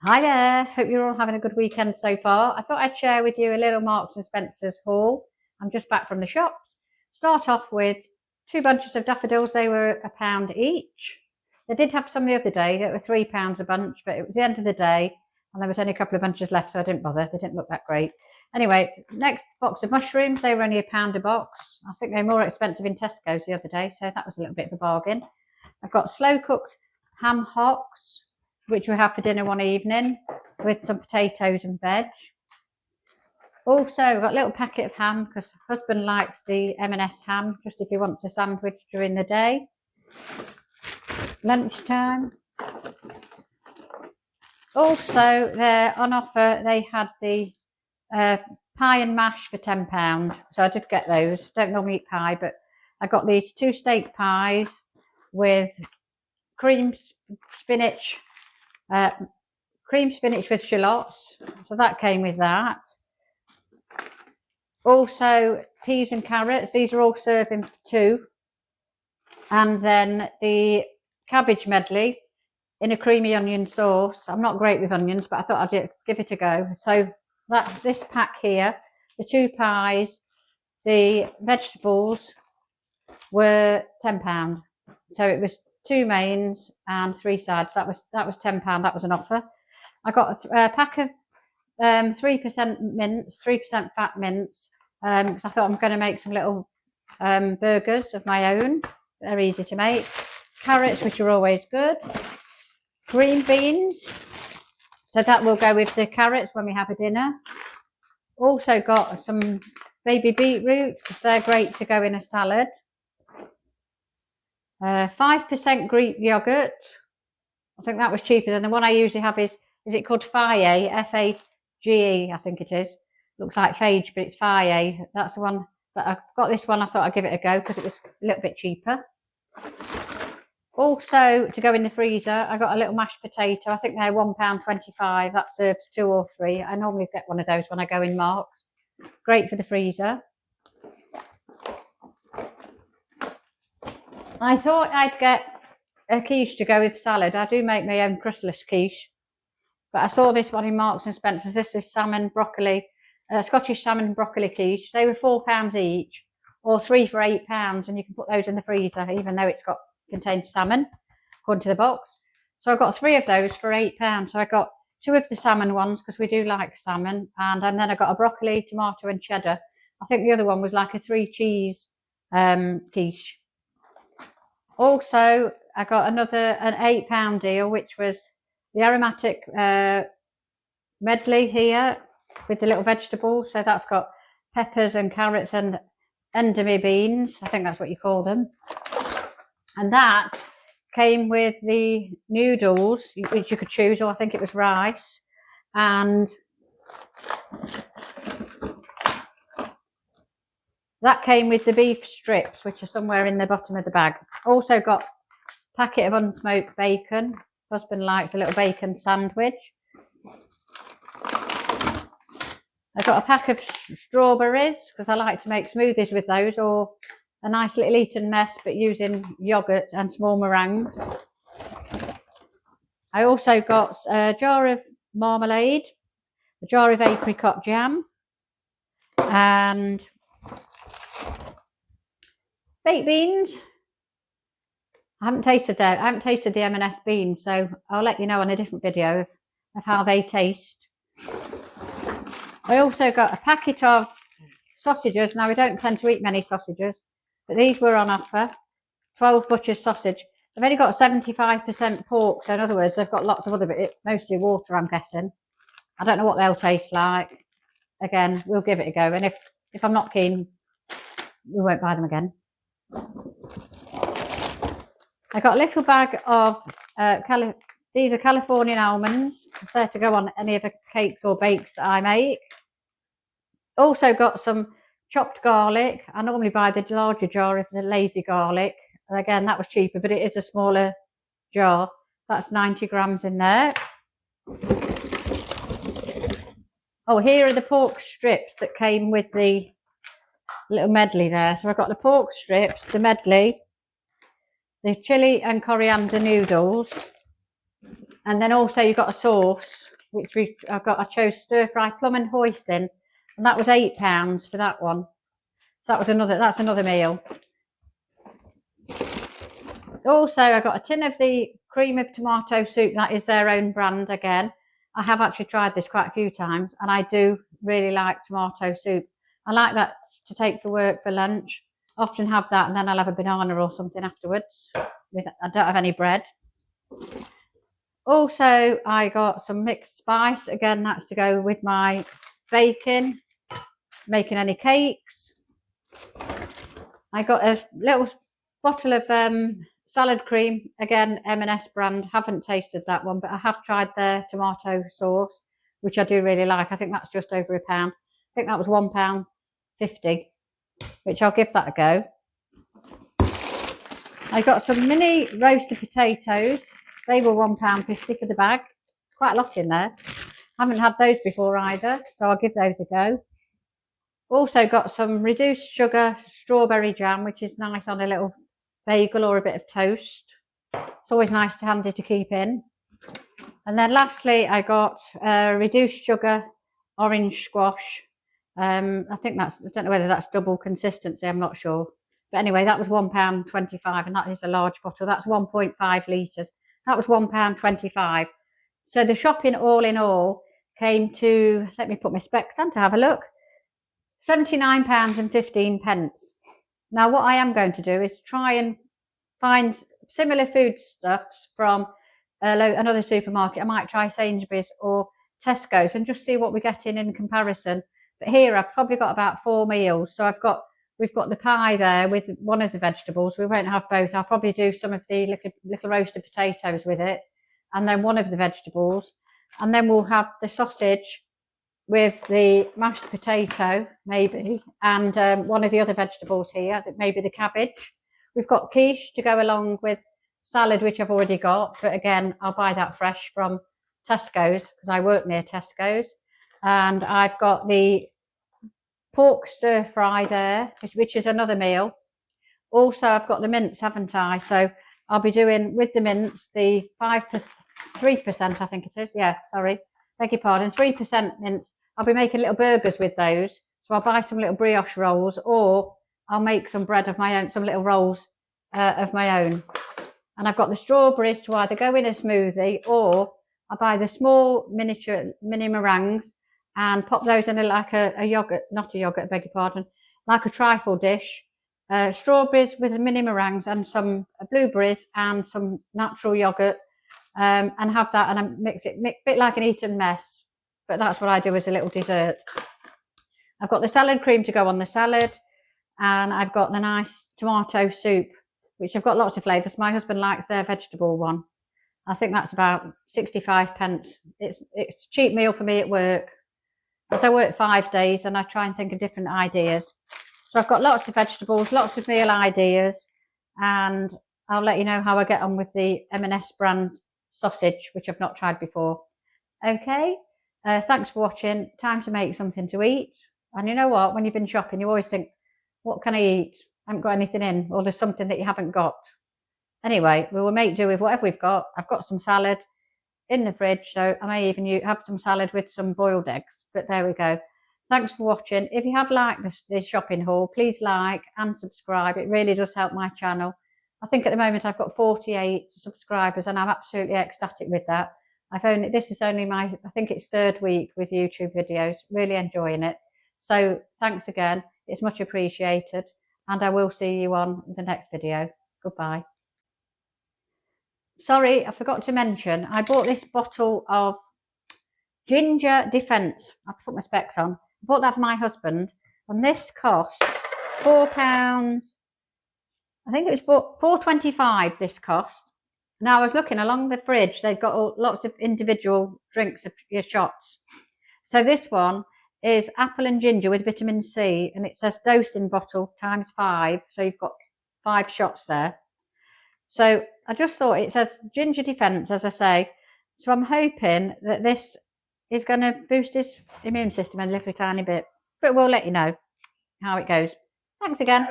Hi there, hope you're all having a good weekend so far. I thought I'd share with you a little Marks and Spencer's haul. I'm just back from the shops. Start off with two bunches of daffodils, they were £1 each. They did have some the other day that were £3 a bunch, but it was the end of the day and there was only a couple of bunches left, so I didn't bother. They didn't look that great. Anyway, next box of mushrooms, they were only £1 a box. I think they were more expensive in Tesco's the other day, so that was a little bit of a bargain. I've got slow cooked ham hocks, which we have for dinner one evening with some potatoes and veg. Also, I've got a little packet of ham because husband likes the M&S ham, just if he wants a sandwich during the day. Lunchtime. Also, they're on offer, they had the pie and mash for £10. So I did get those. Don't normally eat pie, but I got these two steak pies with cream spinach with shallots, so that came with that. Also peas and carrots, these are all serving for two, and then the cabbage medley in a creamy onion sauce. I'm not great with onions, but I thought I'd give it a go. So this pack here, the two pies, the vegetables were £10, so it was two mains and three sides. That was £10. That was an offer. I got a pack of 3% mince, 3% fat mince, because I thought I'm going to make some little burgers of my own. They're easy to make. Carrots, which are always good. Green beans, so that will go with the carrots when we have a dinner. Also got some baby beetroot, because they're great to go in a salad. 5% Greek yogurt. I think that was cheaper than the one I usually have. Is it called Faye? Fage, I think it is. Looks like Phage, but it's Faye. That's the one. But I got this one. I thought I'd give it a go because it was a little bit cheaper. Also, to go in the freezer, I got a little mashed potato. I think they're £1.25. That serves two or three. I normally get one of those when I go in Marks. Great for the freezer. I thought I'd get a quiche to go with salad. I do make my own crustless quiche, but I saw this one in Marks and Spencer's. This is salmon broccoli, Scottish salmon broccoli quiche. They were £4 each, or three for £8, and you can put those in the freezer, even though it's contains salmon, according to the box. So I got three of those for £8. So I got two of the salmon ones because we do like salmon, and then I got a broccoli, tomato, and cheddar. I think the other one was like a 3-cheese quiche. Also, I got an £8 deal, which was the aromatic medley here with the little vegetables. So that's got peppers and carrots and endermy beans. I think that's what you call them. And that came with the noodles, which you could choose, or I think it was rice. And that came with the beef strips, which are somewhere in the bottom of the bag. Also got a packet of unsmoked bacon. Husband likes a little bacon sandwich. I got a pack of strawberries because I like to make smoothies with those, or a nice little Eton mess, but using yogurt and small meringues. I also got a jar of marmalade, a jar of apricot jam, and baked beans. I haven't tasted the M&S beans, so I'll let you know on a different video of how they taste. I also got a packet of sausages. Now, we don't tend to eat many sausages, but these were on offer. 12 butcher's sausage. They've only got 75% pork, so in other words, they've got lots of other bits, mostly water, I'm guessing. I don't know what they'll taste like. Again, we'll give it a go, and if I'm not keen, we won't buy them again. I got a little bag of these are Californian almonds. They're to go on any of the cakes or bakes that I make. Also got some chopped garlic. I normally buy the larger jar of the lazy garlic. And again, that was cheaper, but it is a smaller jar. That's 90 grams in there. Oh, here are the pork strips that came with the little medley there. So I've got the pork strips, the medley, the chili and coriander noodles, And then also you've got a sauce, which I chose stir fry plum and hoisin, and that was £8 for that one. So that's another meal. Also, I got a tin of the cream of tomato soup. That is their own brand again. I have actually tried this quite a few times, and I do really like tomato soup. I like that to take for work for lunch. Often have that, and then I'll have a banana or something afterwards. I don't have any bread. Also, I got some mixed spice. Again, that's to go with my baking, making any cakes. I got a little bottle of salad cream. Again, M&S brand. Haven't tasted that one, but I have tried their tomato sauce, which I do really like. I think that's just over £1. I think that was £1.50, which I'll give that a go. I got some mini roasted potatoes. They were £1.50 for the bag. It's quite a lot in there. Haven't had those before either, so I'll give those a go. Also got some reduced sugar strawberry jam, which is nice on a little bagel or a bit of toast. It's always nice to handy to keep in. And then lastly, I got reduced sugar orange squash. I don't know whether that's double consistency, I'm not sure. But anyway, that was £1.25, and that is a large bottle. That's 1.5 litres. That was £1.25. So the shopping all in all came to, let me put my specs on to have a look, £79.15. Now, what I am going to do is try and find similar foodstuffs from another supermarket. I might try Sainsbury's or Tesco's and just see what we're getting in comparison. But here I've probably got about 4 meals. So we've got the pie there with one of the vegetables. We won't have both. I'll probably do some of the little roasted potatoes with it, and then one of the vegetables, and then we'll have the sausage with the mashed potato maybe, and one of the other vegetables here, maybe the cabbage. We've got quiche to go along with salad, which I've already got, but again I'll buy that fresh from Tesco's because I work near Tesco's. And I've got the pork stir fry there, which is another meal. Also, I've got the mince, haven't I? So I'll be doing with the mince the 3%, I think it is. Yeah, sorry, beg your pardon, 3% mince. I'll be making little burgers with those. So I'll buy some little brioche rolls, or I'll make some bread of my own, some little rolls of my own. And I've got the strawberries to either go in a smoothie, or I buy the small mini meringues and pop those in like a yogurt, not a yogurt, beg your pardon, like a trifle dish. Strawberries with the mini meringues and some blueberries and some natural yogurt, and have that, and I mix it a bit like an Eton mess, but that's what I do as a little dessert. I've got the salad cream to go on the salad, and I've got the nice tomato soup, which I've got lots of flavours. My husband likes their vegetable one. I think that's about 65p. It's a cheap meal for me at work, because I work 5 days and I try and think of different ideas. So I've got lots of vegetables, lots of meal ideas, and I'll let you know how I get on with the M&S brand sausage, which I've not tried before. Okay, thanks for watching. Time to make something to eat. And you know what? When you've been shopping, you always think, what can I eat? I haven't got anything in, or there's something that you haven't got. Anyway, we will make do with whatever we've got. I've got some salad in the fridge, so I may even have some salad with some boiled eggs. But there we go. Thanks for watching. If you have liked this shopping haul, please like and subscribe. It really does help my channel. I think at the moment I've got 48 subscribers, and I'm absolutely ecstatic with that. This is only my, I think it's 3rd week with YouTube videos. Really enjoying it. So thanks again. It's much appreciated, and I will see you on the next video. Goodbye. Sorry, I forgot to mention, I bought this bottle of Ginger Defence. I'll put my specs on. I bought that for my husband, and this cost £4. I think it was £4.25 this cost. Now, I was looking along the fridge, they've got lots of individual drinks of your shots. So this one is apple and ginger with vitamin C, and it says dosing bottle ×5. So you've got 5 shots there. So I just thought, it says Ginger Defence, as I say. So I'm hoping that this is going to boost his immune system a little tiny bit. But we'll let you know how it goes. Thanks again.